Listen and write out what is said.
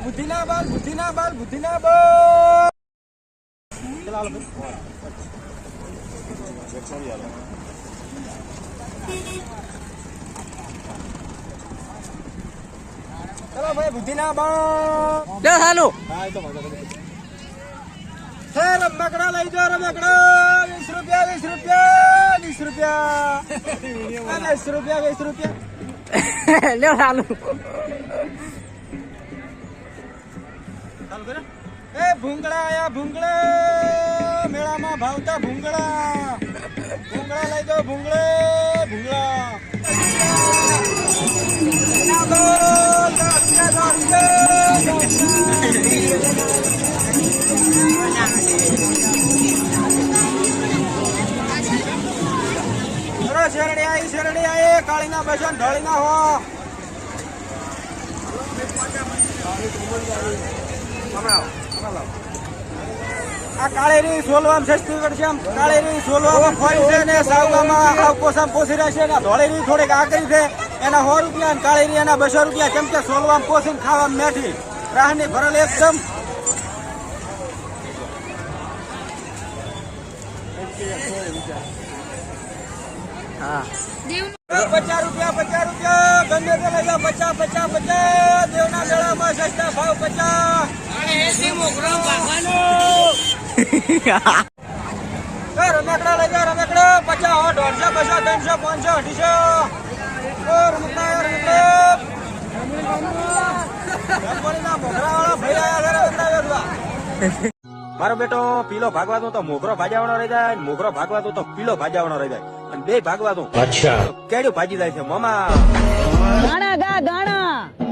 બુદ્ધિ ના બાલ બુદ્ધિ ના બાલ બુદ્ધિ ના બાલ. ચલાવો ચલો ભાઈ બુદ્ધિ ના બાલ. લે હાલો હા એ તો હે રમકડા લઈ જાઓ રમકડા 20 રૂપિયા 20 રૂપિયા 20 રૂપિયા 20 રૂપિયા લે હાલો ચાલુ કરે. એ ભૂંગળા આયા ભૂંગળા મેળામાં ભાવતા ભૂંગળા ભૂંગળા લઈ જાઓ ભૂંગળા શેરડી આઈ કાળીના બસન ઢળીના હો. આ કાળેરી સોલવામાં સસ્તી પડશે એમ કાળેરી સોલવામાં ફરી છે ને સાવવામાં આવકોસમ પોસી રહેશે ને ધોળેરી થોડીક આકરી છે એના 100 રૂપિયા ને કાળેરી એના 200 રૂપિયા કેમ કે સોલવામાં પોસીને ખાવામાં મેઠી રાહની ભરેલ એકદમ. હા 50 રૂપિયા ગમે તે લઈ જાઓ 50 દેવના મેળામાં સસ્તા ભાવ 50. રમકડા લઈ જાઓ રમકડા 50 150 200 300 500 મારો બેટો પીલો ભાગવા દો તો મોગરો ભાજાવાનો રહી જાય મોગરો ભાગવા દો તો પીલો ભાજાવાનો રહી જાય અને બે ભાગવા દો અચ્છા કેડ્યું ભાજી જાય છે મામા. ગાણા ગા ગાણા